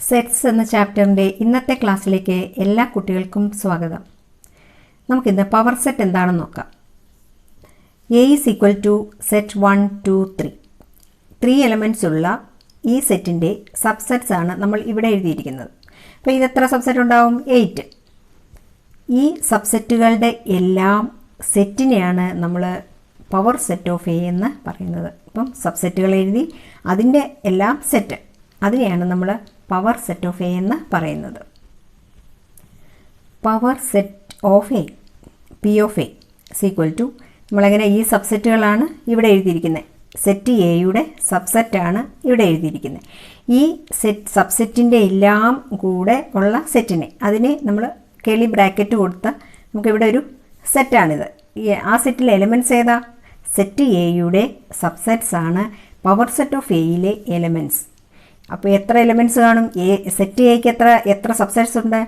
Sets എന്ന ചാപ്റ്ററിൻ്റെ ഇന്നത്തെ ക്ലാസ്സിലേക്ക് എല്ലാ കുട്ടികൾക്കും സ്വാഗതം. നമുക്കിന്ന് പവർ സെറ്റ് എന്താണെന്ന് നോക്കാം. A is equal to set 1, 2, 3. 3 elements ഉള്ള ഈ സെറ്റിൻ്റെ സബ്സെറ്റ്സ് ആണ് നമ്മൾ ഇവിടെ എഴുതിയിരിക്കുന്നത്. അപ്പോൾ ഇതെത്ര സബ്സെറ്റ് ഉണ്ടാവും? 8. ഈ സബ്സെറ്റുകളുടെ എല്ലാം സെറ്റിനെയാണ് നമ്മൾ പവർ സെറ്റ് ഓഫ് എ എന്ന് പറയുന്നത്. അപ്പം സബ്സെറ്റുകൾ എഴുതി അതിൻ്റെ എല്ലാം സെറ്റ്, അതിനെയാണ് നമ്മൾ പവർ സെറ്റ് ഓഫ് എ എന്ന് പറയുന്നത്. Power set of A, P of A equal to, നമ്മളെങ്ങനെ ഈ സബ്സെറ്റുകളാണ് ഇവിടെ എഴുതിയിരിക്കുന്നത്. സെറ്റ് എയുടെ സബ്സെറ്റാണ് ഇവിടെ എഴുതിയിരിക്കുന്നത്. ഈ സബ്സെറ്റിൻ്റെ എല്ലാം കൂടെ ഉള്ള സെറ്റിനെ, അതിനെ നമ്മൾ കേളി ബ്രാക്കറ്റ് കൊടുത്ത് നമുക്കിവിടെ ഒരു സെറ്റാണിത്. ആ സെറ്റിലെ എലമെൻറ്റ്സ് ഏതാ? സെറ്റ് എയുടെ സബ്സെറ്റ്സ് ആണ് പവർ സെറ്റ് ഓഫ് എയിലെ എലമെൻറ്റ്സ്. അപ്പോൾ എത്ര എലമെൻറ്റ്സ് കാണും? സെറ്റ് എക്ക് എത്ര സബ്സെറ്റ്സ് ഉണ്ട്?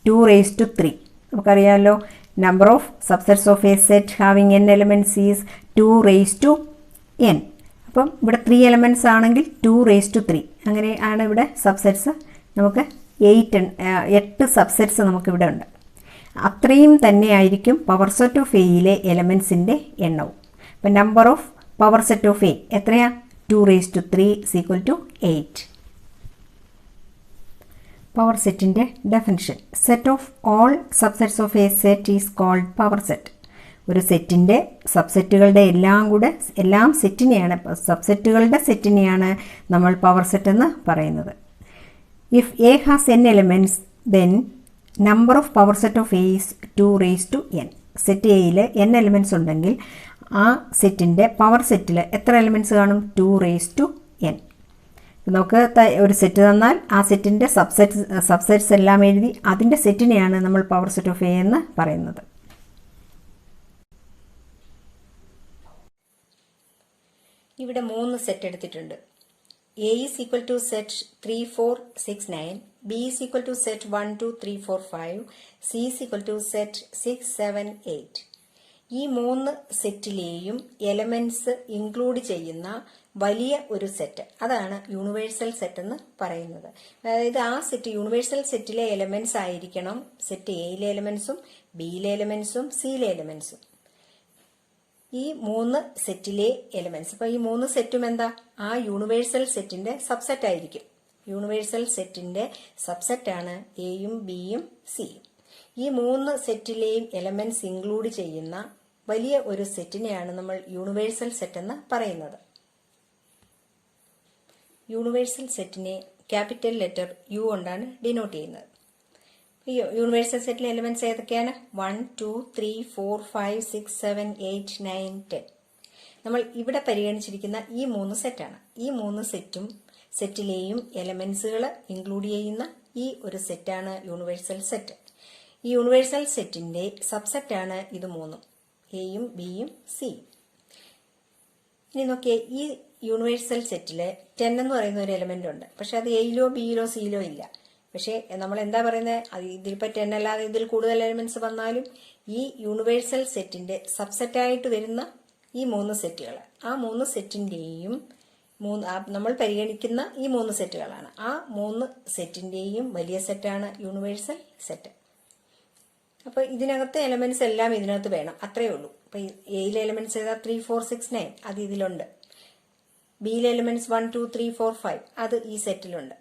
2⁻3. നമുക്കറിയാമല്ലോ, number of subsets of a set having n elements is 2⁻n. അപ്പം ഇവിടെ 3 എലമെൻറ്റ്സ് ആണെങ്കിൽ 2⁻3. അങ്ങനെയാണ് ഇവിടെ സബ്സെറ്റ്സ്. നമുക്ക് 8 സബ്സെറ്റ്സ് നമുക്കിവിടെ ഉണ്ട്. അത്രയും തന്നെ ആയിരിക്കും പവർ സെറ്റ് ഓഫ് എയിലെ എലമെൻറ്റ്സിൻ്റെ എണ്ണവും. അപ്പം number of power set of A എത്രയാ? 2⁻3 ഈക്വൽ ടു 8. പവർ സെറ്റിൻ്റെ definition: set of all subsets of a set is called power set. ഒരു സെറ്റിൻ്റെ സബ്സെറ്റുകളുടെ എല്ലാം സെറ്റിനെയാണ്, സബ്സെറ്റുകളുടെ സെറ്റിനെയാണ് നമ്മൾ പവർ സെറ്റ് എന്ന് പറയുന്നത്. If A has n elements then number of power set of A is 2⁻n. Set എയിൽ n elements ഉണ്ടെങ്കിൽ ആ സെറ്റിൻ്റെ പവർ സെറ്റിൽ എത്ര എലമെൻറ്റ്സ് കാണും? 2⁻n. നമുക്ക് ഒരു സെറ്റ് തന്നാൽ ആ സെറ്റിൻ്റെ സബ്സെറ്റ്സ് എല്ലാം എഴുതി അതിൻ്റെ സെറ്റിനെയാണ് നമ്മൾ പവർ സെറ്റ് ഓഫ് എ എന്ന് പറയുന്നത്. ഇവിടെ 3 സെറ്റ് എടുത്തിട്ടുണ്ട്. A is equal to set 3, 4, 6, 9. B is equal to set 1, 2, 3, 4, 5. C is equal to set 6, 7, 8. ഈ 3 സെറ്റിലെയും എലമെൻറ്റ്സ് ഇൻക്ലൂഡ് ചെയ്യുന്ന വലിയ ഒരു സെറ്റ്, അതാണ് യൂണിവേഴ്സൽ സെറ്റ് എന്ന് പറയുന്നത്. അതായത് ആ സെറ്റ്, യൂണിവേഴ്സൽ സെറ്റിലെ എലമെൻറ്റ്സ് ആയിരിക്കണം സെറ്റ് എയിലെ എലമെൻറ്റ്സും ബിയിലെ എലമെൻറ്റ്സും സിയിലെ എലമെൻറ്റ്സും. ഈ 3 സെറ്റിലെ എലമെൻറ്റ്സ്, അപ്പോൾ ഈ 3 സെറ്റും എന്താ? ആ യൂണിവേഴ്സൽ സെറ്റിന്റെ സബ്സെറ്റ് ആയിരിക്കും. യൂണിവേഴ്സൽ സെറ്റിന്റെ സബ്സെറ്റാണ് എയും ബിയും സിയും. ഈ 3 സെറ്റിലെയും എലമെന്റ്സ് ഇൻക്ലൂഡ് ചെയ്യുന്ന വലിയ ഒരു സെറ്റിനെയാണ് നമ്മൾ യൂണിവേഴ്സൽ സെറ്റ് എന്ന് പറയുന്നത്. യൂണിവേഴ്സൽ സെറ്റിനെ ക്യാപിറ്റൽ ലെറ്റർ യു കൊണ്ടാണ് ഡിനോട്ട് ചെയ്യുന്നത്. ഈ യൂണിവേഴ്സൽ സെറ്റിലെ എലമെന്റ്സ് ഏതൊക്കെയാണ്? 1, 2, 3, 4, 5, 6, 7, 8, 9, 10. നമ്മൾ ഇവിടെ പരിഗണിച്ചിരിക്കുന്ന ഈ 3 സെറ്റാണ്. ഈ 3 സെറ്റിലെയും എലമെന്റ്സുകൾ ഇൻക്ലൂഡ് ചെയ്യുന്ന ഈ ഒരു സെറ്റാണ് യൂണിവേഴ്സൽ സെറ്റ്. ഈ യൂണിവേഴ്സൽ സെറ്റിന്റെ സബ്സെറ്റാണ് ഇത് 3, എയും ബിയും സിയും. ഇനി നോക്കിയേ, ഈ യൂണിവേഴ്സൽ സെറ്റില് 10 എന്ന് പറയുന്ന ഒരു എലമെന്റ് ഉണ്ട്. പക്ഷെ അത് എയിലോ ബിയിലോ സിയിലോ ഇല്ല. പക്ഷേ നമ്മൾ എന്താ പറയുന്നത്? ഇതിലിപ്പോൾ 10 അല്ലാതെ ഇതിൽ കൂടുതൽ എലമെന്റ്സ് വന്നാലും ഈ യൂണിവേഴ്സൽ സെറ്റിന്റെ സബ്സെറ്റായിട്ട് വരുന്ന ഈ 3 സെറ്റുകൾ, ആ 3 സെറ്റിന്റെയും നമ്മൾ പരിഗണിക്കുന്ന ഈ 3 സെറ്റുകളാണ്. ആ 3 സെറ്റിന്റെയും വലിയ സെറ്റാണ് യൂണിവേഴ്സൽ സെറ്റ്. അപ്പൊ ഇതിനകത്ത് എലമെന്റ്സ് എല്ലാം ഇതിനകത്ത് വേണം, അത്രയേ ഉള്ളൂ. അപ്പൊ എയിലെ എലമെന്റ്സ് ഏതാ? 3, 4, 6, 9, അത് ഇതിലുണ്ട്. ബിയിലെ എലമെന്റ്സ് 1, 2, 3, 4, 5, അത് ഈ സെറ്റിലുണ്ട്.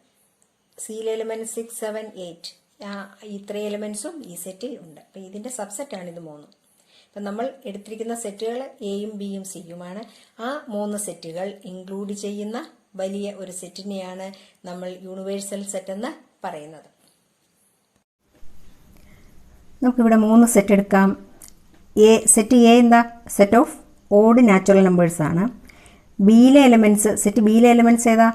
സിയിലെ എലമെന്റ് 6, 7, 8, ഇത്രയും എലമെന്റ്സും ഈ സെറ്റിൽ ഉണ്ട്. അപ്പൊ ഇതിന്റെ സബ്സെറ്റാണ് ഇത് 3. അപ്പൊ നമ്മൾ എടുത്തിരിക്കുന്ന സെറ്റുകൾ എയും ബിയും സിയുമാണ്. ആ 3 സെറ്റുകൾ ഇൻക്ലൂഡ് ചെയ്യുന്ന വലിയ ഒരു സെറ്റിനെയാണ് നമ്മൾ യൂണിവേഴ്സൽ സെറ്റ് എന്ന് പറയുന്നത്. നമുക്കിവിടെ 3 സെറ്റ് എടുക്കാം. സെറ്റ് എ എന്താ? Set of odd natural numbers ആണ്. ബിയിലെ എലമെന്റ്സ്, സെറ്റ് ബിയിലെ എലമെന്റ്സ് ഏതാ?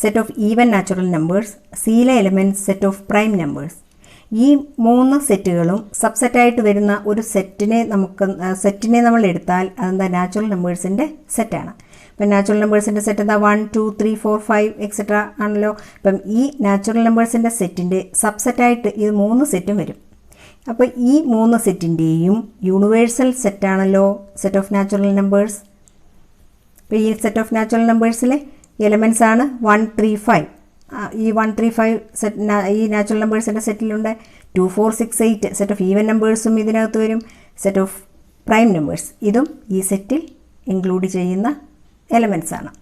Set of even natural numbers. സിയിലെ elements set of prime numbers. ഈ 3 സെറ്റുകളും സബ്സെറ്റായിട്ട് വരുന്ന ഒരു സെറ്റിനെ നമ്മൾ എടുത്താൽ അതെന്താ? നാച്ചുറൽ നമ്പേഴ്സിൻ്റെ സെറ്റാണ്. അപ്പം നാച്ചുറൽ നമ്പേഴ്സിൻ്റെ സെറ്റ് എന്താ? 1, 2, 3, 4, 5 എക്സെട്ര ആണല്ലോ. അപ്പം ഈ നാച്ചുറൽ നമ്പേഴ്സിൻ്റെ സെറ്റിൻ്റെ സബ്സെറ്റായിട്ട് ഇത് 3 സെറ്റും വരും. അപ്പോൾ ഈ 3 സെറ്റിൻ്റെയും യൂണിവേഴ്സൽ സെറ്റാണല്ലോ സെറ്റ് ഓഫ് നാച്ചുറൽ നമ്പേഴ്സ്. അപ്പോൾ ഈ സെറ്റ് ഓഫ് നാച്ചുറൽ നമ്പേഴ്സിലെ എലമെൻറ്റ്സ് ആണ് 1, 3, 5. ഈ 1 3 5 സെറ്റ് ഈ നാച്ചുറൽ നമ്പേഴ്സിൻ്റെ സെറ്റിലുണ്ട്. 2 4 6 8 സെറ്റ് ഓഫ് ഈവൻ നമ്പേഴ്സും ഇതിനകത്ത് വരും. സെറ്റ് ഓഫ് പ്രൈം നമ്പേഴ്സ് ഇതും ഈ സെറ്റിൽ ഇൻക്ലൂഡ് ചെയ്യുന്ന എലമെൻറ്റ്സ് ആണ്.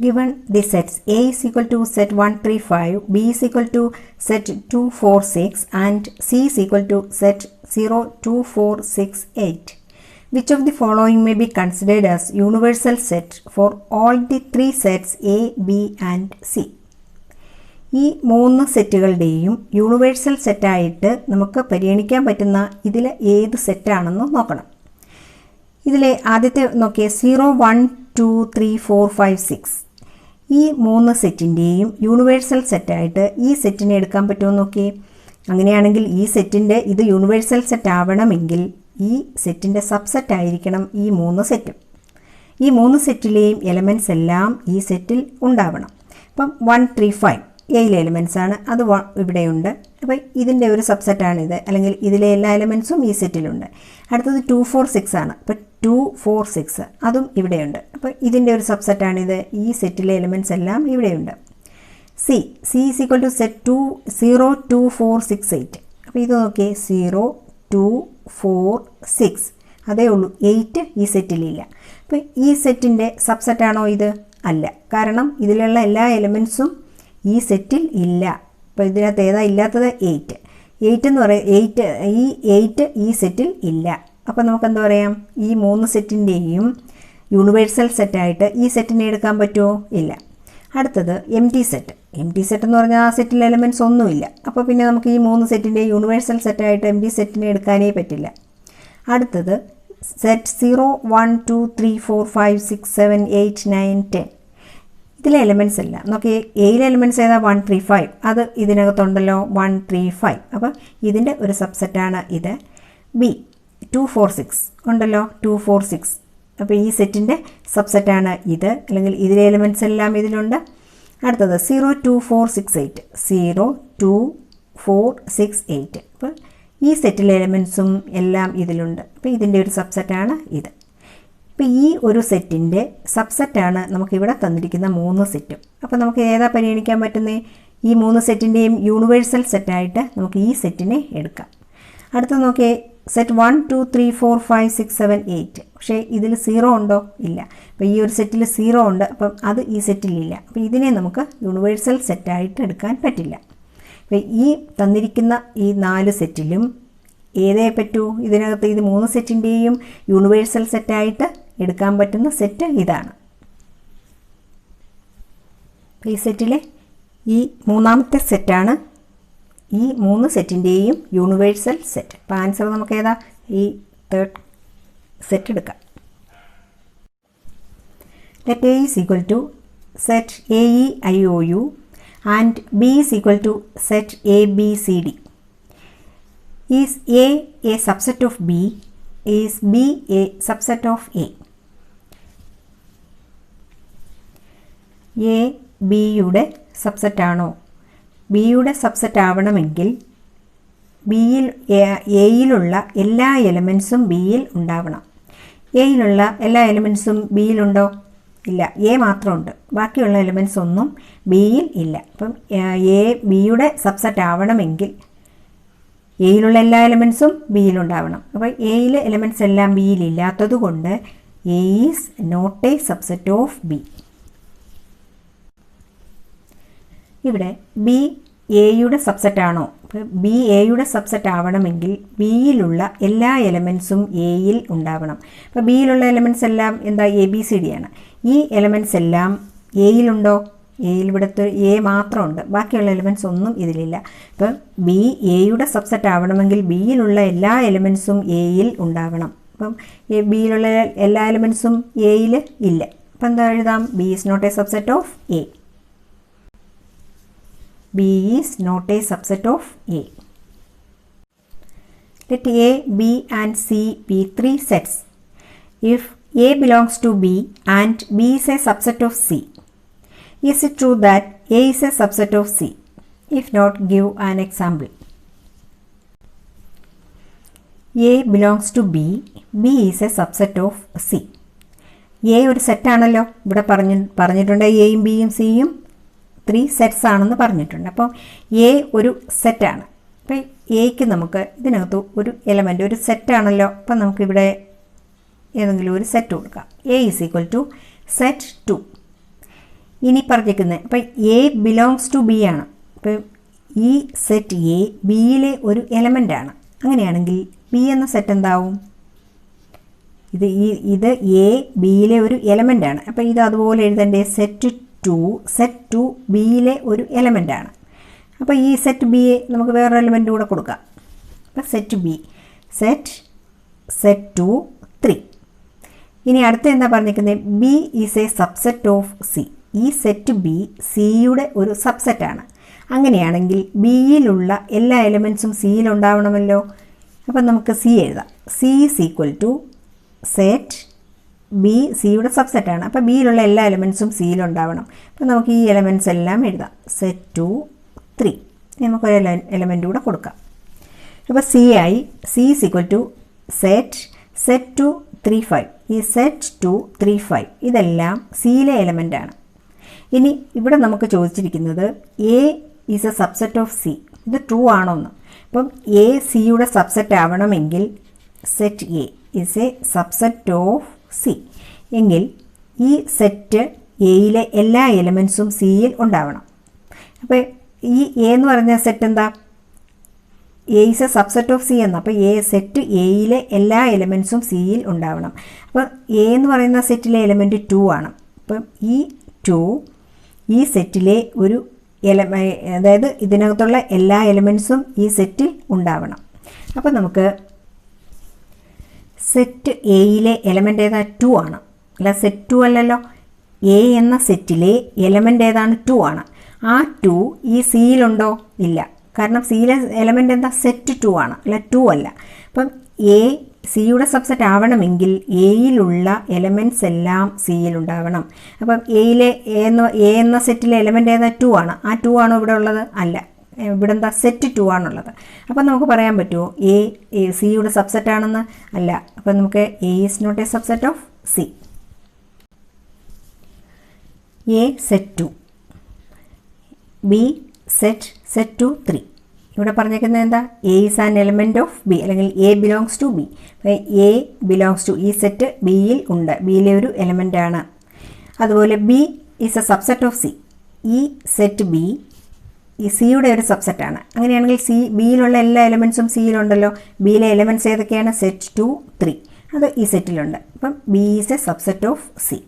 Given the sets A is equal to set 1 3 5, B is equal to set 2 4 6 and C is equal to set 0 2 4 6 8. Which of the following may be considered as universal set for all the three sets A, B and C? ഈ 3 സെറ്റുകളുടെയും universal സെറ്റായിട്ട് നമുക്ക് പരിഗണിക്കാൻ പറ്റുന്ന ഇതിൽ ഏത് സെറ്റാണെന്ന് നോക്കണം. ഇതിലെ ആദ്യത്തെ നോക്കിയേ 0 1 2 3 4 5 6. ഈ 3 സെറ്റിൻ്റെയും യൂണിവേഴ്സൽ സെറ്റായിട്ട് ഈ സെറ്റിനെ എടുക്കാൻ പറ്റുമോ നോക്കിയേ. അങ്ങനെയാണെങ്കിൽ ഈ സെറ്റിൻ്റെ ഇത് യൂണിവേഴ്സൽ സെറ്റ് ആവണമെങ്കിൽ ഈ സെറ്റിൻ്റെ സബ്സെറ്റ് ആയിരിക്കണം ഈ 3 സെറ്റും. ഈ 3 സെറ്റിലെയും എലമെൻറ്റ്സ് എല്ലാം ഈ സെറ്റിൽ ഉണ്ടാവണം. അപ്പം 1 3 5 എയിലെ എലമെൻറ്റ്സ് ആണ്, അത് ഇവിടെയുണ്ട്. അപ്പോൾ ഇതിൻ്റെ ഒരു സബ്സെറ്റാണിത്, അല്ലെങ്കിൽ ഇതിലെ എല്ലാ എലമെൻറ്റ്സും ഈ സെറ്റിലുണ്ട്. അടുത്തത് 2 4 6 ആണ്. അപ്പോൾ 2 4 6 അതും ഇവിടെയുണ്ട്. അപ്പോൾ ഇതിൻ്റെ ഒരു സബ്സെറ്റാണിത്. ഈ സെറ്റിലെ എലമെൻറ്റ്സ് എല്ലാം ഇവിടെയുണ്ട്. C is equal to set 0 2 4 6 8. അപ്പോൾ ഇത് നോക്കിയേ 0 2 4 6 അതേ ഉള്ളൂ. 8 ഈ സെറ്റിലില്ല. അപ്പോൾ ഈ സെറ്റിൻ്റെ സബ്സെറ്റാണോ ഇത്? അല്ല. കാരണം ഇതിലുള്ള എല്ലാ എലമെൻറ്റ്സും ഈ സെറ്റിൽ ഇല്ല. അപ്പോൾ ഇതിനകത്ത് ഏതാ ഇല്ലാത്തത്? 8 എന്ന് പറയാം. 8 ഈ സെറ്റിൽ ഇല്ല. അപ്പോൾ നമുക്കെന്താ പറയാം, ഈ 3 സെറ്റിൻ്റെയും യൂണിവേഴ്സൽ സെറ്റായിട്ട് ഈ സെറ്റിനെ എടുക്കാൻ പറ്റുമോ? ഇല്ല. അടുത്തത് M T set. Empty set എന്ന് പറഞ്ഞാൽ ആ സെറ്റിൽ എലമെൻറ്റ്സ് ഒന്നുമില്ല. അപ്പോൾ പിന്നെ നമുക്ക് ഈ 3 സെറ്റിൻ്റെ യൂണിവേഴ്സൽ സെറ്റായിട്ട് എം ടി സെറ്റിനെ എടുക്കാനേ പറ്റില്ല. അടുത്തത് സെറ്റ് 0 1 2 3 4 5 6 7 8 9 10. ഇതിലെ എലമെൻറ്റ്സ് എല്ലാം നോക്കി. എയിലെ എലമെൻറ്റ്സ് ഏതാ? 1 3 5 അത് ഇതിനകത്തുണ്ടല്ലോ. 1 3 5 അപ്പോൾ ഇതിൻ്റെ ഒരു സബ്സെറ്റാണ് ഇത്. ബി 2 4 6 ഉണ്ടല്ലോ. 2 4 6 അപ്പോൾ ഈ സെറ്റിൻ്റെ സബ്സെറ്റാണ് ഇത്, അല്ലെങ്കിൽ ഇതിലെ എലമെൻറ്റ്സ് എല്ലാം ഇതിലുണ്ട്. അടുത്തത് 0 2 4 6 8 0 2 4 6 8 അപ്പോൾ ഈ സെറ്റിലെ എലമെൻറ്റ്സും എല്ലാം ഇതിലുണ്ട്. അപ്പോൾ ഇതിൻ്റെ ഒരു സബ്സെറ്റാണ് ഇത്. അപ്പോൾ ഈ ഒരു സെറ്റിൻ്റെ സബ്സെറ്റാണ് നമുക്കിവിടെ തന്നിരിക്കുന്ന 3 സെറ്റും. അപ്പോൾ നമുക്ക് ഏതാ പരിഗണിക്കാൻ പറ്റുന്നത്? ഈ 3 സെറ്റിൻ്റെയും യൂണിവേഴ്സൽ സെറ്റായിട്ട് നമുക്ക് ഈ സെറ്റിനെ എടുക്കാം. അടുത്ത നോക്കിയേ സെറ്റ് 1 2 3 4 5 6 7 8. പക്ഷേ ഇതിൽ 0 ഉണ്ടോ? ഇല്ല. അപ്പോൾ ഈ ഒരു സെറ്റിൽ 0 ഉണ്ട്. അപ്പം അത് ഈ സെറ്റിലില്ല. അപ്പോൾ ഇതിനെ നമുക്ക് യൂണിവേഴ്സൽ സെറ്റായിട്ട് എടുക്കാൻ പറ്റില്ല. അപ്പോൾ ഈ തന്നിരിക്കുന്ന ഈ 4 സെറ്റിലും ഏതേ പറ്റൂ? ഇതിനകത്ത് ഇത് 3 സെറ്റിൻ്റെയും യൂണിവേഴ്സൽ സെറ്റായിട്ട് എടുക്കാൻ പറ്റുന്ന സെറ്റ് ഇതാണ്. ഈ സെറ്റിലെ ഈ 3ാമത്തെ സെറ്റാണ് ഈ 3 സെറ്റിൻ്റെയും യൂണിവേഴ്സൽ സെറ്റ്. അപ്പോൾ ആൻസർ നമുക്ക് ഏതാ? ഈ 3rd സെറ്റ് എടുക്കാം. Let A is equal to set AE IOU and B is equal to set ABCD. Is A subset of B? Is B a subset of A? A ബിയുടെ സബ്സെറ്റാണോ? ബിയുടെ subset ആവണമെങ്കിൽ എയിലുള്ള എല്ലാ എലമെൻറ്റ്സും ബിയിൽ ഉണ്ടാവണം. എയിലുള്ള എല്ലാ എലമെൻറ്റ്സും ബിയിലുണ്ടോ? ഇല്ല. എ മാത്രമുണ്ട്. ബാക്കിയുള്ള എലമെൻറ്റ്സ് ഒന്നും ബിയിൽ ഇല്ല. അപ്പം ബിയുടെ സബ്സെറ്റ് ആവണമെങ്കിൽ എയിലുള്ള എല്ലാ എലമെൻറ്റ്സും ബിയിലുണ്ടാവണം. അപ്പോൾ എയിലെ എലമെൻറ്റ്സ് എല്ലാം ബിയിലില്ലാത്തത് കൊണ്ട് A is not a subset of B. ഇവിടെ ബി എയുടെ സബ്സെറ്റാണോ? ബി എയുടെ സബ്സെറ്റ് ആവണമെങ്കിൽ ബിയിലുള്ള എല്ലാ എലമെൻറ്റ്സും എയിൽ ഉണ്ടാവണം. അപ്പോൾ ബിയിലുള്ള എലമെൻറ്റ്സ് എല്ലാം എന്താ? എ ബി സി ഡി ആണ്. ഈ എലമെൻറ്റ്സ് എല്ലാം എയിലുണ്ടോ? എയിൽ ഇവിടുത്തെ എ മാത്രമുണ്ട്. ബാക്കിയുള്ള എലമെൻറ്റ്സ് ഒന്നും ഇതിലില്ല. അപ്പം ബി എയുടെ സബ്സെറ്റ് ആവണമെങ്കിൽ ബിയിലുള്ള എല്ലാ എലമെൻറ്റ്സും എയിൽ ഉണ്ടാവണം. അപ്പം ബിയിലുള്ള എല്ലാ എലമെൻറ്റ്സും എയിൽ ഇല്ല. അപ്പം എന്താ എഴുതാം? B is not a subset of A. B is not a subset of A. Let A, B and C be 3 sets. If A belongs to B and B is a subset of C, is it true that A is a subset of C? If not, give an example. A belongs to B. B is a subset of C. A ഒരു സെറ്റാണല്ലോ, ഇവിടെ പറഞ്ഞിട്ടുണ്ട് എയും ബിയും സിയും 3 sets ആണെന്ന് പറഞ്ഞിട്ടുണ്ട്. അപ്പോൾ A ഒരു സെറ്റാണ്. അപ്പോൾ എക്ക് നമുക്ക് ഇതിനകത്ത് ഒരു എലമെൻ്റ് ഒരു സെറ്റാണല്ലോ, അപ്പം നമുക്കിവിടെ ഏതെങ്കിലും ഒരു സെറ്റ് കൊടുക്കാം. A is equal to set 2. ഇനി പറഞ്ഞിരിക്കുന്നത് അപ്പം എ ബിലോങ്സ് ടു ബി ആണ്. അപ്പം ഈ സെറ്റ് എ ബിയിലെ ഒരു എലമെൻ്റ് ആണ്. അങ്ങനെയാണെങ്കിൽ ബി എന്ന സെറ്റ് എന്താവും? ഇത് എ ബിയിലെ ഒരു എലമെൻ്റ് ആണ്. അപ്പം ഇത് അതുപോലെ എഴുതേണ്ടേ സെറ്റ് 2 ബിയിലെ ഒരു എലമെൻ്റ് ആണ്. അപ്പോൾ ഈ സെറ്റ് ബിയെ നമുക്ക് വേറൊരു എലമെൻ്റ് കൂടെ കൊടുക്കാം. അപ്പം സെറ്റ് ബി സെറ്റ് 2 3. ഇനി അടുത്ത എന്താ പറഞ്ഞിരിക്കുന്നത്? B is a subset of C. ഈ സെറ്റ് ബി സിയുടെ ഒരു സബ്സെറ്റാണ്. അങ്ങനെയാണെങ്കിൽ ബിയിലുള്ള എല്ലാ എലമെൻറ്റ്സും സിയിലുണ്ടാവണമല്ലോ. അപ്പം നമുക്ക് സി എഴുതാം. C is equal to set B സിയുടെ സബ്സെറ്റാണ്. അപ്പോൾ ബിയിലുള്ള എല്ലാ എലമെൻറ്റ്സും സിയിലുണ്ടാവണം. അപ്പോൾ നമുക്ക് ഈ എലമെൻറ്റ്സ് എല്ലാം എഴുതാം. സെറ്റ് 2 3. നമുക്കൊരു എലമെൻ്റ് കൂടെ കൊടുക്കാം. അപ്പോൾ സി ആയി. C is equal to set 2 3 5. ഈ സെറ്റ് 2 3 5 ഇതെല്ലാം സിയിലെ എലമെൻ്റാണ്. ഇനി ഇവിടെ നമുക്ക് ചോദിച്ചിരിക്കുന്നത് A is a subset of C. ഇത് ട്രൂ ആണോ എന്ന്. അപ്പം എ സിയുടെ സബ്സെറ്റ് ആവണമെങ്കിൽ set A is a subset of C എങ്കിൽ ഈ സെറ്റ് എയിലെ എല്ലാ എലമെൻറ്റ്സും സിയിൽ ഉണ്ടാവണം. അപ്പോൾ ഈ എ എന്ന് പറഞ്ഞ സെറ്റ് എന്താ? A is a subset of C എന്ന്. അപ്പോൾ സെറ്റ് എയിലെ എല്ലാ എലമെൻറ്റ്സും സിയിൽ ഉണ്ടാവണം. അപ്പോൾ എ എന്ന് പറയുന്ന സെറ്റിലെ എലമെൻറ്റ് 2 ആണ്. അപ്പം ഈ 2 ഈ സെറ്റിലെ ഒരു അതായത് ഇതിനകത്തുള്ള എല്ലാ എലമെൻറ്റ്സും ഈ സെറ്റിൽ ഉണ്ടാവണം. അപ്പോൾ നമുക്ക് സെറ്റ് എയിലെ എലമെൻ്റ് ഏതാ? 2 ആണ്. അല്ല സെറ്റ് 2 അല്ലല്ലോ. എ എന്ന സെറ്റിലെ എലമെൻ്റ് ഏതാണ്? 2 ആണ്. ആ 2 ഈ സിയിലുണ്ടോ? ഇല്ല. കാരണം സിയിലെ എലമെൻ്റ് എന്താ? സെറ്റ് 2 ആണ്, അല്ല 2 അല്ല. അപ്പം എ സിയുടെ സബ്സെറ്റ് ആവണമെങ്കിൽ എയിലുള്ള എലമെൻറ്റ്സ് എല്ലാം സിയിലുണ്ടാവണം. അപ്പം എ എന്ന സെറ്റിലെ എലമെൻ്റ് ഏതാ? 2 ആണ്. ആ 2 ആണോ ഇവിടെ ഉള്ളത്? അല്ല. ഇവിടെ എന്താ? സെറ്റ് 2 ആണുള്ളത്. അപ്പം നമുക്ക് പറയാൻ പറ്റുമോ എ സിയുടെ സബ്സെറ്റ് ആണെന്ന്? അല്ല. അപ്പം നമുക്ക് A is not a subset of C. A set 2, B set 2 3. ഇവിടെ പറഞ്ഞേക്കുന്നത് എന്താ? A is an element of B, അല്ലെങ്കിൽ A belongs to B. A belongs to ഈ സെറ്റ് ബിയിൽ ഉണ്ട്, ബിയിലെ ഒരു എലമെൻ്റ് ആണ്. അതുപോലെ B is a subset of C. ഈ സെറ്റ് ബി ഈ സിയുടെ ഒരു സബ്സെറ്റാണ്. അങ്ങനെയാണെങ്കിൽ ബിയിലുള്ള എല്ലാ എലമെൻറ്റ്സും സിയിലുണ്ടല്ലോ. ബിയിലെ എലമെൻറ്റ്സ് ഏതൊക്കെയാണ്? സെറ്റ് 2 3. അത് ഈ സെറ്റിലുണ്ട്. അപ്പം B is a subset of C.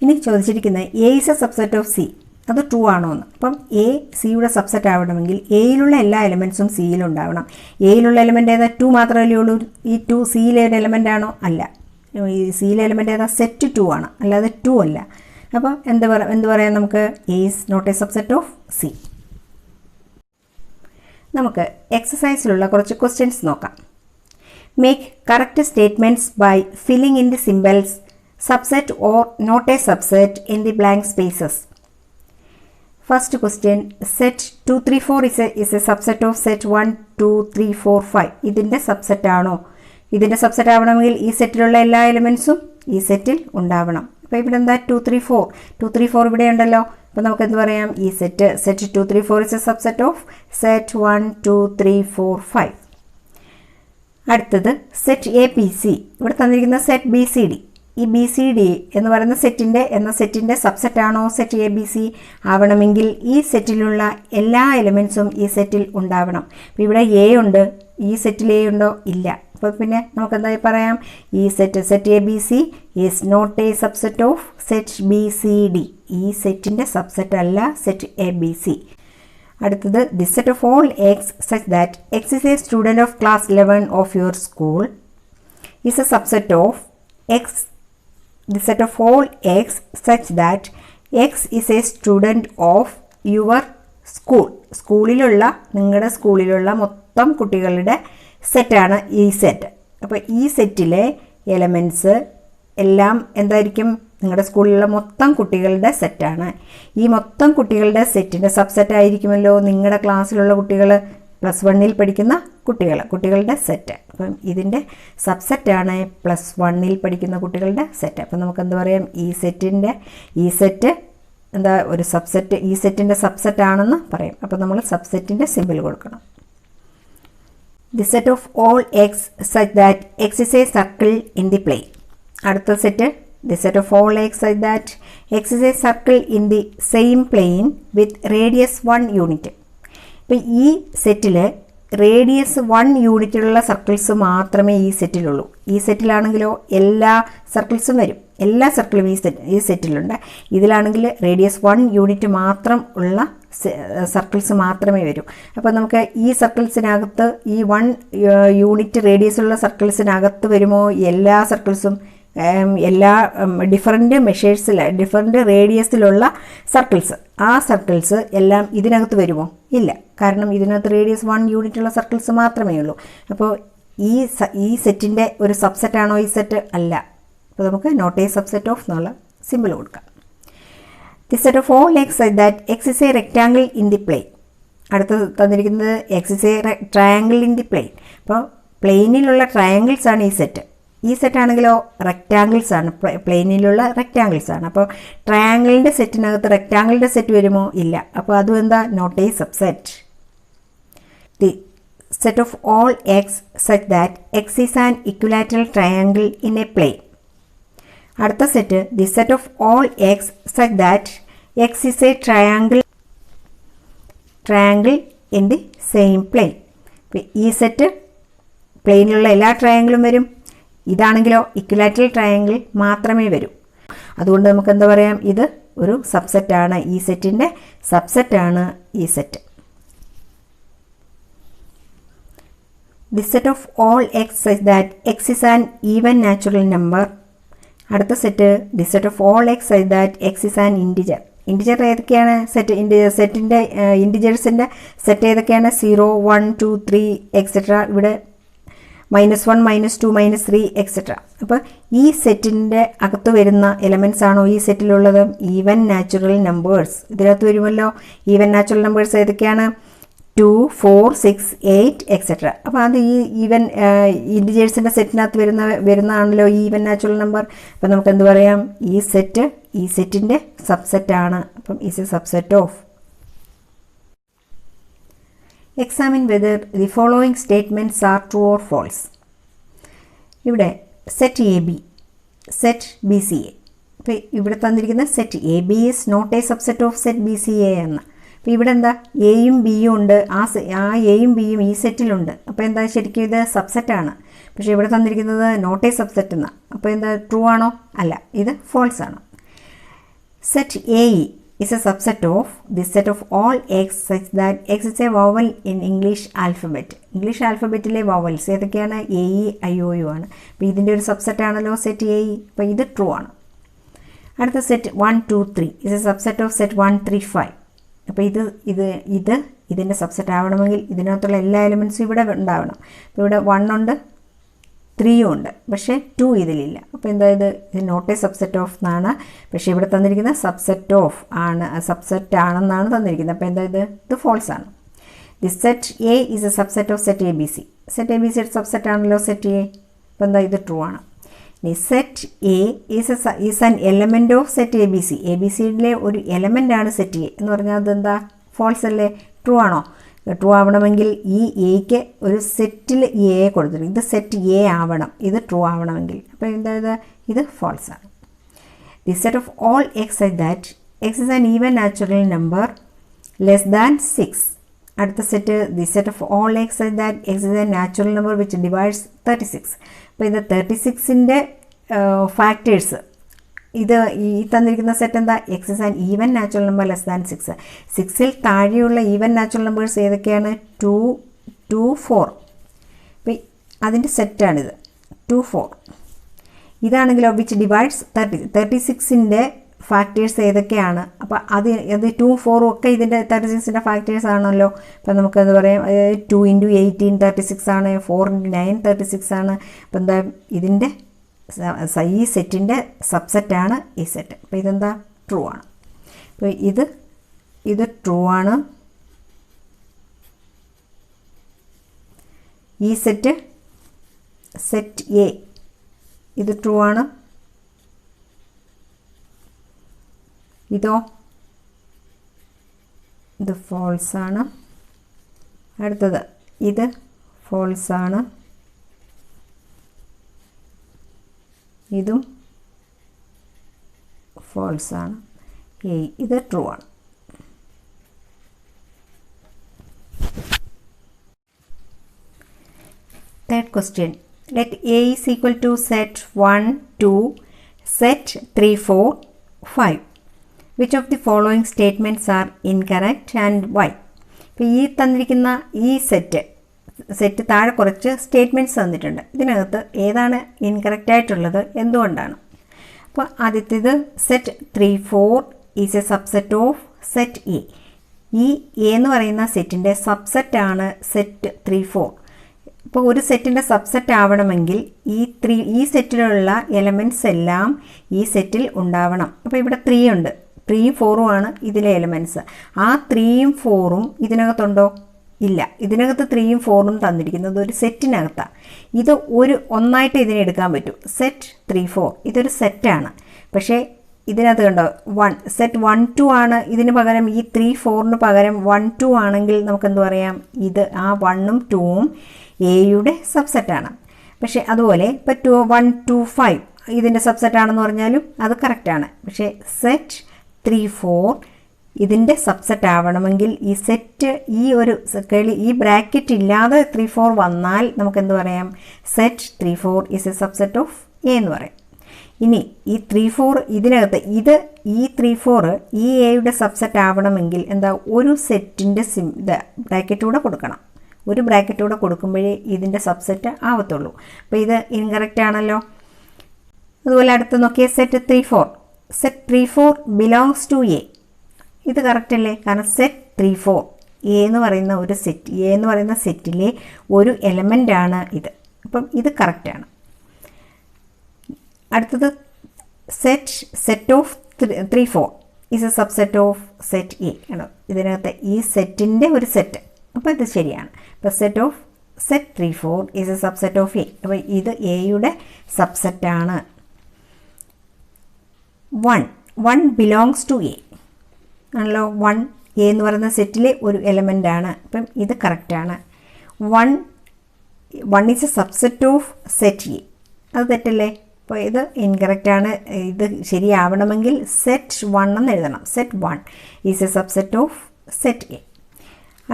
ഇനി ചോദിച്ചിരിക്കുന്നത് A is a subset of C, അത് 2 ആണോ എന്ന്. അപ്പം എ സിയുടെ സബ്സെറ്റ് ആവണമെങ്കിൽ എയിലുള്ള എല്ലാ എലമെൻറ്റ്സും സിയിലുണ്ടാവണം. എയിലുള്ള എലമെൻ്റ് ഏതാ? 2 മാത്രമല്ലേ ഉള്ളൂ. ഈ 2 സിയിലെ ഒരു എലമെൻ്റ് ആണോ? അല്ല. ഈ സിയിലെ എലമെൻ്റ് ഏതാ? സെറ്റ് 2 ആണ്, അല്ലാതെ 2 അല്ല. അപ്പോൾ എന്ത് പറയാം നമുക്ക്? A is not a subset of C. നമുക്ക് എക്സസൈസിലുള്ള കുറച്ച് ക്വസ്റ്റ്യൻസ് നോക്കാം. Make correct statements by filling in the symbols subset or not a subset in the blank spaces. First question, set 2 3 4 is a subset of set 1 2 3 4 5. ഇതിൻ്റെ subset ആണോ? ഇതിൻ്റെ subset ആവണമെങ്കിൽ ഈ സെറ്റിലുള്ള എല്ലാ എലമെൻറ്റ്സും ഈ സെറ്റിൽ ഉണ്ടാവണം. അപ്പോൾ ഇവിടെ എന്താ? 2 3 4 ഇവിടെ ഉണ്ടല്ലോ. അപ്പോൾ നമുക്ക് എന്ത് പറയാം? ഈ set 2 3 4 is a subset of set 1 2 3 4 5. അടുത്തത് സെറ്റ് എ ബി സി. ഇവിടെ തന്നിരിക്കുന്ന സെറ്റ് ബി സി ഡി. ഈ ബി സി ഡി എന്ന് പറയുന്ന സെറ്റിൻ്റെ സബ്സെറ്റ് ആണോ സെറ്റ് എ ബി സി? ആവണമെങ്കിൽ ഈ സെറ്റിലുള്ള എല്ലാ എലമെൻറ്റ്സും ഈ സെറ്റിൽ ഉണ്ടാവണം. അപ്പോൾ ഇവിടെ എ ഉണ്ട്, ഈ സെറ്റിൽ എ ഉണ്ടോ? ഇല്ല. അപ്പോൾ പിന്നെ നമുക്ക് എന്തായി പറയാം? ഈ set A B C is not a subset of set B C D. ഈ സെറ്റിൻ്റെ സബ്സെറ്റ് അല്ല സെറ്റ് എ ബി സി. അടുത്തത് the set of all X such that X is a student of class 11 of your school is a subset of X. The set of all x such that x is a student of your school. നിങ്ങളുടെ സ്കൂളിലുള്ള മൊത്തം കുട്ടികളുടെ സെറ്റാണ് ഈ set. അപ്പോൾ ഈ സെറ്റിലെ എലമെൻറ്റ്സ് എല്ലാം എന്തായിരിക്കും? നിങ്ങളുടെ സ്കൂളിലുള്ള മൊത്തം കുട്ടികളുടെ സെറ്റാണ്. ഈ മൊത്തം കുട്ടികളുടെ സെറ്റിൻ്റെ സബ്സെറ്റ് ആയിരിക്കുമല്ലോ നിങ്ങളുടെ ക്ലാസ്സിലുള്ള കുട്ടികൾ. +1 പഠിക്കുന്ന കുട്ടികളുടെ സെറ്റ്. അപ്പം ഇതിൻ്റെ സബ്സെറ്റാണ് +1 പഠിക്കുന്ന കുട്ടികളുടെ സെറ്റ്. അപ്പം നമുക്ക് എന്ത് പറയാം, ഈ സെറ്റ് എന്താ ഒരു സബ്സെറ്റ്, ഈ സെറ്റിൻ്റെ സബ്സെറ്റ് ആണെന്ന് പറയും. അപ്പോൾ നമ്മൾ സബ്സെറ്റിൻ്റെ സിമ്പിൾ കൊടുക്കണം. The set of all X such that X is a circle in the plane. അടുത്ത set the set of all X such that X is a circle in the same plane with radius 1 unit. ഇപ്പം ഈ സെറ്റിൽ radius 1 യൂണിറ്റിലുള്ള circles മാത്രമേ ഈ സെറ്റിലുള്ളൂ. ഈ സെറ്റിലാണെങ്കിലോ എല്ലാ സർക്കിൾസും വരും, എല്ലാ സർക്കിളും ഈ സെറ്റിലുണ്ട്. ഇതിലാണെങ്കിൽ റേഡിയസ് 1 യൂണിറ്റ് മാത്രം ഉള്ള സർക്കിൾസ് മാത്രമേ വരൂ. അപ്പോൾ നമുക്ക് ഈ സർക്കിൾസിനകത്ത് ഈ 1 യൂണിറ്റ് റേഡിയസ് ഉള്ള സർക്കിൾസിനകത്ത് വരുമോ എല്ലാ സർക്കിൾസും, എല്ലാ ഡിഫറൻറ്റ് ഡിഫറൻറ്റ് റേഡിയസിലുള്ള സർക്കിൾസ്, ആ സർക്കിൾസ് എല്ലാം ഇതിനകത്ത് വരുമോ? ഇല്ല, കാരണം ഇതിനകത്ത് റേഡിയസ് 1 യൂണിറ്റുള്ള സർക്കിൾസ് മാത്രമേ ഉള്ളൂ. അപ്പോൾ ഈ സെറ്റിൻ്റെ ഒരു സബ്സെറ്റാണോ ഈ സെറ്റ്? അല്ല. അപ്പോൾ നമുക്ക് നോട്ട് എ സബ്സെറ്റ് ഓഫ് എന്നുള്ള സിമ്പിൾ കൊടുക്കാം. The set of all X such that X is A rectangle in the plain. അടുത്തത് തന്നിരിക്കുന്നത് X is A triangle in the plain. അപ്പോൾ പ്ലെയിനിലുള്ള ട്രയാങ്കിൾസ് ആണ് ഈ സെറ്റ്. ഈ സെറ്റാണെങ്കിലോ റെക്റ്റാങ്കിൾസ് ആണ്, പ്ലെയിനിലുള്ള റെക്റ്റാങ്കിൾസ് ആണ്. അപ്പോൾ ട്രയാങ്കിളിൻ്റെ സെറ്റിനകത്ത് റെക്റ്റാങ്കിളിൻ്റെ സെറ്റ് വരുമോ? ഇല്ല. അപ്പോൾ അതും എന്താ, not a subset. The set of all X such that X is an equilateral triangle in a plane. അടുത്ത set the set of all X such that X is a triangle in the same plane. ഈ set പ്ലെയിനിലുള്ള എല്ലാ ട്രയാങ്കിളും വരും. ഇതാണെങ്കിലോ equilateral triangle മാത്രമേ വരൂ. അതുകൊണ്ട് നമുക്ക് എന്താ പറയാം, ഇത് ഒരു സബ്സെറ്റാണ്, ഈ സെറ്റിൻ്റെ സബ്സെറ്റാണ് ഈ set. The set of all X such that X is an even natural number. അടുത്ത set the set of all X such that X is an integer. Integer ഏതൊക്കെയാണ്? സെറ്റിൻ്റെ ഇൻറ്റിജേഴ്സിൻ്റെ സെറ്റ് ഏതൊക്കെയാണ്? 0, 1, 2, 3 എക്സെട്ര. ഇവിടെ -1, -2, -3 എക്സെട്ര. അപ്പോൾ ഈ സെറ്റിൻ്റെ അകത്ത് വരുന്ന എലമെൻറ്റ്സ് ആണോ ഈ സെറ്റിലുള്ളത്? ഈവൻ നാച്ചുറൽ നമ്പേഴ്സ് ഇതിനകത്ത് വരുമല്ലോ. ഈവൻ നാച്ചുറൽ നമ്പേഴ്സ് ഏതൊക്കെയാണ്? 2, 4, 6, 8 എക്സെട്ര. അപ്പോൾ അത് ഈ ഈവൻ ഇൻറ്റിജേഴ്സിൻ്റെ സെറ്റിനകത്ത് വരുന്നതാണല്ലോ ഈ ഈവൻ നാച്ചുറൽ നമ്പർ. അപ്പോൾ നമുക്ക് എന്ത് പറയാം, ഈ സെറ്റിൻ്റെ സബ്സെറ്റാണ്. അപ്പം is a subset of. Examine whether the following statements are true or false. ഇവിടെ set A B, set B C A. അപ്പോൾ ഇവിടെ തന്നിരിക്കുന്ന set A B is not a subset of set B C A എന്ന്. അപ്പോൾ ഇവിടെ എന്താ, എയും ബിയും ഉണ്ട്, ആ എയും ബിയും ഈ സെറ്റിലുണ്ട്. അപ്പോൾ എന്താ, ശരിക്കും ഇത് സബ്സെറ്റാണ്. പക്ഷേ ഇവിടെ തന്നിരിക്കുന്നത് നോട്ട് എ സബ്സെറ്റ് എന്നാണ്. അപ്പോൾ എന്താ, ട്രൂ ആണോ? അല്ല, ഇത് ഫോൾസ് ആണ്. Set A E is a subset of the set of all x such that x is a vowel in English alphabet. English ആൽഫബറ്റിലെ വവൽസ് ഏതൊക്കെയാണ്? A E I O U ആണ്. അപ്പോൾ ഇതിൻ്റെ ഒരു സബ്സെറ്റ് ആണല്ലോ സെറ്റ് എ ഇ. അപ്പോൾ ഇത് true ആണ്. അടുത്ത set 1, 2, 3 is a subset of set 1, 3, 5. അപ്പോൾ ഇതിൻ്റെ സബ്സെറ്റ് ആവണമെങ്കിൽ ഇതിനകത്തുള്ള എല്ലാ എലിമെൻറ്റ്സും ഇവിടെ ഉണ്ടാവണം. അപ്പോൾ ഇവിടെ 1 ഉണ്ട്, 3 ഉണ്ട്, പക്ഷേ 2 ഇതിലില്ല. അപ്പോൾ എന്തായത്, ഇത് നോട്ട് എ സബ്സെറ്റ് ഓഫ് എന്നാണ്. പക്ഷേ ഇവിടെ തന്നിരിക്കുന്ന സബ്സെറ്റ് ഓഫ് ആണ്, സബ്സെറ്റ് ആണെന്നാണ് തന്നിരിക്കുന്നത്. അപ്പോൾ എന്തായത്, ഇത് ഫോൾസ് ആണ്. The set A is a subset of set A B C. Set A B C ഒരു സബ്സെറ്റ് ആണല്ലോ സെറ്റ് എ. അപ്പോൾ എന്താ, ഇത് ട്രൂ ആണ്. ഇനി set A is an element of set A B C. A B സിയിലെ ഒരു element ആണ് സെറ്റ് എ എന്ന് പറഞ്ഞാൽ അതെന്താ, ഫോൾസ് അല്ലേ? ട്രൂ ആണോ? ട്രൂ ആവണമെങ്കിൽ ഈ എക്ക് ഒരു സെറ്റിൽ എ കൊടുത്തിട്ടുണ്ട്. ഇത് സെറ്റ് എ ആവണം, ഇത് ട്രൂ ആവണമെങ്കിൽ. അപ്പോൾ എന്തായത്, ഇത് ഫോൾസ് ആണ്. The set of all X such that X is an even natural number less than 6. അടുത്ത set the set of all X such that X is A natural number which divides 36. അപ്പോൾ ഇത് 36ൻ്റെ factors, ഇത് ഈ തന്നിരിക്കുന്ന set എന്താ, X is an even natural number less than 6. 6ൽ താഴെയുള്ള even natural numbers ഏതൊക്കെയാണ്? 2, 2, 4. അപ്പോൾ അതിൻ്റെ സെറ്റാണിത് 2, 4. ഇതാണെങ്കിലോ വിച്ച് ഡിവൈഡ്സ് 36ൻ്റെ ഫാക്ടേഴ്സ് ഏതൊക്കെയാണ്? അപ്പോൾ അത് 2, 4 ഒക്കെ ഇതിൻ്റെ 36ൻ്റെ ഫാക്ടേഴ്സ് ആണല്ലോ. അപ്പോൾ നമുക്കെന്ത് പറയാം, 2 × 18 36 ആണ്, 4 × 9 36 ആണ്. അപ്പോൾ എന്താ, ഇതിൻ്റെ ഈ സെറ്റിൻ്റെ സബ്സെറ്റാണ് ഈ സെറ്റ്. അപ്പോൾ ഇതെന്താ, ട്രൂ ആണ്. അപ്പോൾ ഇത് ട്രൂ ആണ്. ഈ സെറ്റ് എ ഇത് ട്രൂ ആണ്, ഇതോ ഇത് ഫോൾസ് ആണ്. അടുത്തത് ഇത് ഫോൾസ് ആണ്, ഇതും ഫോൾസ് ആണ്, ഇത് ട്രൂ ആണ്. Third question. Let A is equal to set 1, 2, set 3, 4, 5. Which of the following statements are incorrect and why? ഇപ്പോൾ ഈ തന്നിരിക്കുന്ന ഈ സെറ്റ് താഴെ കുറച്ച് സ്റ്റേറ്റ്മെൻറ്റ്സ് തന്നിട്ടുണ്ട്. ഇതിനകത്ത് ഏതാണ് ഇൻകറക്റ്റ് ആയിട്ടുള്ളത്, എന്തുകൊണ്ടാണ്? അപ്പോൾ ആദ്യത്തേത് set 3, 4 is a subset of set A. ഈ എ എന്ന് പറയുന്ന സെറ്റിൻ്റെ സബ്സെറ്റാണ് സെറ്റ് 3, 4. ഇപ്പോൾ ഒരു സെറ്റിൻ്റെ സബ്സെറ്റ് ആവണമെങ്കിൽ ഈ സെറ്റിലുള്ള എലമെൻറ്റ്സ് എല്ലാം ഈ സെറ്റിൽ ഉണ്ടാവണം. അപ്പോൾ ഇവിടെ 3 ഉണ്ട്, 3ഉം 4ഉം ആണ് ഇതിലെ എലമെൻറ്റ്സ്. ആ 3ഉം 4ഉം ഇതിനകത്തുണ്ടോ? ഇല്ല. ഇതിനകത്ത് 3ഉം 4ഉം തന്നിരിക്കുന്നത് ഒരു സെറ്റിനകത്താണ്. ഇത് ഒന്നായിട്ട് ഇതിനെ എടുക്കാൻ പറ്റൂ. സെറ്റ് 3, 4 ഇതൊരു സെറ്റാണ്. പക്ഷേ ഇതിനകത്ത് കണ്ടോ സെറ്റ് 1, 2 ആണ്. ഇതിന് പകരം ഈ 3, 4ന് പകരം 1, 2 ആണെങ്കിൽ നമുക്കെന്ത് പറയാം? ഇത് ആ 1ഉം 2ഉം എയുടെ സബ്സെറ്റാണ്. പക്ഷേ അതുപോലെ ഇപ്പോൾ 1, 2, 5 ഇതിൻ്റെ സബ്സെറ്റാണെന്ന് പറഞ്ഞാലും അത് കറക്റ്റാണ്. പക്ഷേ സെറ്റ് 3, 4 ഇതിൻ്റെ സബ്സെറ്റ് ആവണമെങ്കിൽ ഈ സെറ്റ് ഈ ബ്രാക്കറ്റ് ഇല്ലാതെ 3, 4 വന്നാൽ നമുക്കെന്ത് പറയാം? Set 3, 4 is a subset of A എന്ന് പറയാം. ഇനി ഈ 3, 4 ഇതിനകത്ത് ഈ 3, 4 ഈ എയുടെ സബ്സെറ്റ് ആവണമെങ്കിൽ എന്താ? ഒരു സെറ്റിൻ്റെ ബ്രാക്കറ്റൂടെ കൊടുക്കണം. ഒരു ബ്രാക്കറ്റൂടെ കൊടുക്കുമ്പോഴേ ഇതിൻ്റെ സബ്സെറ്റ് ആവത്തുള്ളൂ. അപ്പോൾ ഇത് ഇൻകറക്റ്റ് ആണല്ലോ. അതുപോലെ അടുത്ത് നോക്കിയേ, set 3, 4 set 3, 4 belongs to A. ഇത് കറക്റ്റ് അല്ലേ? കാരണം സെറ്റ് 3, 4 എ എന്ന് പറയുന്ന സെറ്റിലെ ഒരു എലമെൻ്റ് ആണ് ഇത്. അപ്പം ഇത് കറക്റ്റാണ്. അടുത്തത് set of 3, 4 is a subset of set A ആണോ? ഇതിനകത്ത് ഈ സെറ്റിൻ്റെ ഒരു സെറ്റ്. അപ്പോൾ ഇത് ശരിയാണ്. അപ്പോൾ set of set 3, 4 is a subset of A. അപ്പോൾ ഇത് എയുടെ സബ്സെറ്റാണ്. 1 ബിലോങ്സ് ടു എ ആണല്ലോ. 1 എ എന്ന് പറയുന്ന സെറ്റിലെ ഒരു എലമെൻ്റ് ആണ്. അപ്പം ഇത് കറക്റ്റാണ്. 1 is a subset of set A. അത് തെറ്റല്ലേ? അപ്പോൾ ഇത് ഇൻകറക്റ്റാണ്. ഇത് ശരിയാവണമെങ്കിൽ സെറ്റ് 1 എന്ന് എഴുതണം. Set 1 is a subset of set A.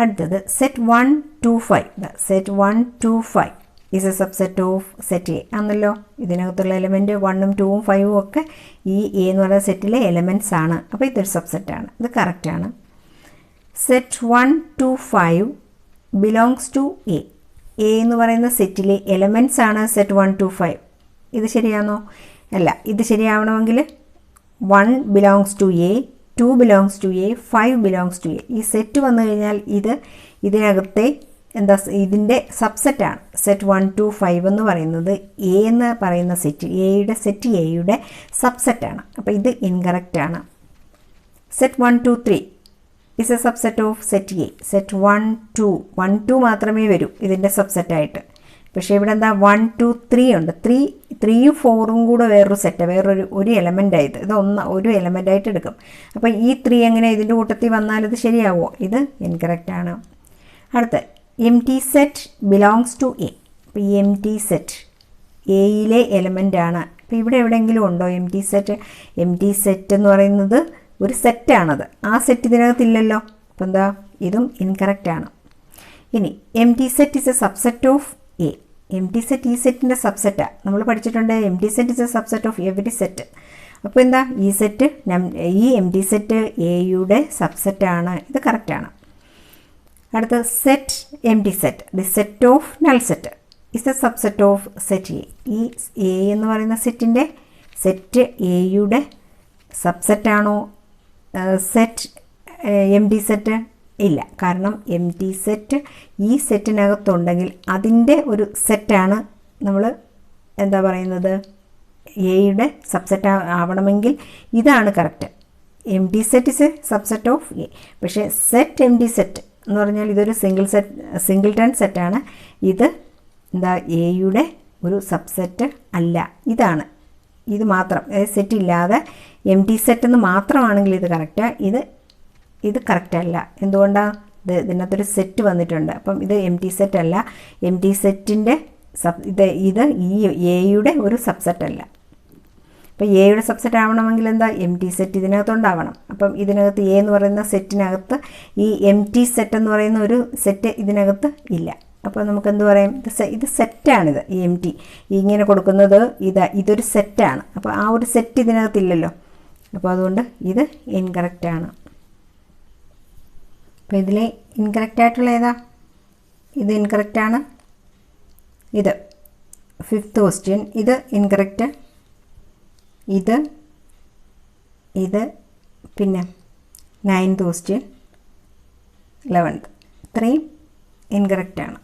അടുത്തത് set 1, 2, 5 set 1, 2, 5 is a subset of set A ആണല്ലോ. ഇതിനകത്തുള്ള എലമെൻറ്റ് 1ഉം 2ഉം 5ഉം ഒക്കെ ഈ എ എന്ന് പറയുന്ന സെറ്റിലെ എലമെൻറ്റ്സ് ആണ്. അപ്പോൾ ഇതൊരു സബ്സെറ്റാണ്. ഇത് കറക്റ്റാണ്. Set 1, 2, 5 belongs to A. A എന്ന് പറയുന്ന സെറ്റിലെ എലമെൻറ്റ്സ് ആണ് സെറ്റ് 1, 2, 5. ഇത് ശരിയാണോ? അല്ല. ഇത് ശരിയാവണമെങ്കിൽ 1 belongs to A, 2 belongs to A, 5 belongs to A. ഈ സെറ്റ് വന്നു കഴിഞ്ഞാൽ ഇതിനകത്തെ ഇതിൻ്റെ സബ്സെറ്റാണ്. സെറ്റ് 1, 2, 5 എന്ന് പറയുന്നത് എ എന്ന് പറയുന്ന സെറ്റ് എയുടെ സബ്സെറ്റാണ്. അപ്പോൾ ഇത് ഇൻകറക്റ്റ് ആണ്. Set 1, 2, 3 is a subset of set A. Set 1, 2 മാത്രമേ വരൂ ഇതിൻ്റെ സബ്സെറ്റായിട്ട്. പക്ഷേ ഇവിടെ എന്താ? 1, 2, 3 ഉണ്ട്. 3ഉം 4ഉം കൂടെ വേറൊരു സെറ്റ്, ഒരു എലമെൻ്റായിട്ട് ഇത് ഒരു എലമെൻ്റായിട്ട് എടുക്കും. അപ്പോൾ ഈ 3 എങ്ങനെ ഇതിൻ്റെ കൂട്ടത്തിൽ വന്നാൽ ഇത് ശരിയാവുമോ? ഇത് ഇൻകറക്റ്റ് ആണ്. അടുത്ത empty set belongs to A. അപ്പോൾ ഈ എം ടി സെറ്റ് എയിലെ എലമെൻ്റ് ആണ്. അപ്പോൾ ഇവിടെ എവിടെയെങ്കിലും ഉണ്ടോ empty set? Empty set എന്ന് പറയുന്നത് ഒരു സെറ്റാണത്. ആ സെറ്റ് ഇതിനകത്തില്ലല്ലോ. അപ്പോൾ എന്താ? ഇതും ഇൻകറക്റ്റ് ആണ്. ഇനി M T set is a subset of A. M T set ഈ സെറ്റിൻ്റെ സബ്സെറ്റാണ്. നമ്മൾ പഠിച്ചിട്ടുണ്ട് M T set is A subset of every set. അപ്പോൾ എന്താ? ഈ എം ടി സെറ്റ് എയുടെ സബ്സെറ്റാണ്. ഇത് കറക്റ്റാണ്. അടുത്ത set empty set the set of null set is A subset of set A. ഈ എ എന്ന് പറയുന്ന സെറ്റ് എയുടെ സബ്സെറ്റാണോ സെറ്റ് എം ടി സെറ്റ്? ഇല്ല. കാരണം എം ടി സെറ്റ് ഈ സെറ്റിനകത്തുണ്ടെങ്കിൽ അതിൻ്റെ ഒരു സെറ്റാണ് നമ്മൾ എന്താ പറയുന്നത് എയുടെ സബ്സെറ്റ് ആവണമെങ്കിൽ ഇതാണ് correct. M T set is A subset of A. പക്ഷേ സെറ്റ് എം ടി സെറ്റ് എന്ന് പറഞ്ഞാൽ ഇതൊരു സിംഗിൾട്ടൺ സെറ്റാണ്. ഇത് എന്താ എയുടെ ഒരു സബ്സെറ്റ് അല്ല. ഇതാണ്, ഇത് മാത്രം, സെറ്റ് ഇല്ലാതെ എം ടി സെറ്റ് എന്ന് മാത്രമാണെങ്കിൽ ഇത് കറക്റ്റാണ്. ഇത് കറക്റ്റ് അല്ല. എന്തുകൊണ്ടാണ്? ഇതിനകത്തൊരു സെറ്റ് വന്നിട്ടുണ്ട്. അപ്പം ഇത് എം ടി സെറ്റ് അല്ല. എം ടി സെറ്റിൻ്റെ ഇത് ഈ എയുടെ ഒരു സബ്സെറ്റ് അല്ല. അപ്പോൾ എയുടെ സബ്സെറ്റ് ആവണമെങ്കിൽ എന്താ? എം ടി സെറ്റ് ഇതിനകത്തുണ്ടാവണം. അപ്പം ഇതിനകത്ത് എ എന്ന് പറയുന്ന സെറ്റിനകത്ത് ഈ എം ടി സെറ്റ് എന്ന് പറയുന്ന ഒരു സെറ്റ് ഇതിനകത്ത് ഇല്ല. അപ്പോൾ നമുക്ക് എന്ത് പറയാം? ഇത് സെറ്റാണിത്. ഈ എം ടി ഇങ്ങനെ കൊടുക്കുന്നത് ഇതൊരു സെറ്റാണ്. അപ്പോൾ ആ ഒരു സെറ്റ് ഇതിനകത്തില്ലല്ലോ. അപ്പോൾ അതുകൊണ്ട് ഇത് ഇൻകറക്റ്റാണ്. അപ്പോൾ ഇതിലെ ഇൻകറക്റ്റായിട്ടുള്ള ഏതാ? ഇത് ഇൻകറക്റ്റാണ്. ഇത് 5th ക്വസ്റ്റ്യൻ, ഇത് ഇൻകറക്റ്റ്. ഇത് പിന്നെ 9th ക്വസ്റ്റ്യൻ, 11th, ഇത്രയും ഇൻകറക്റ്റാണ്.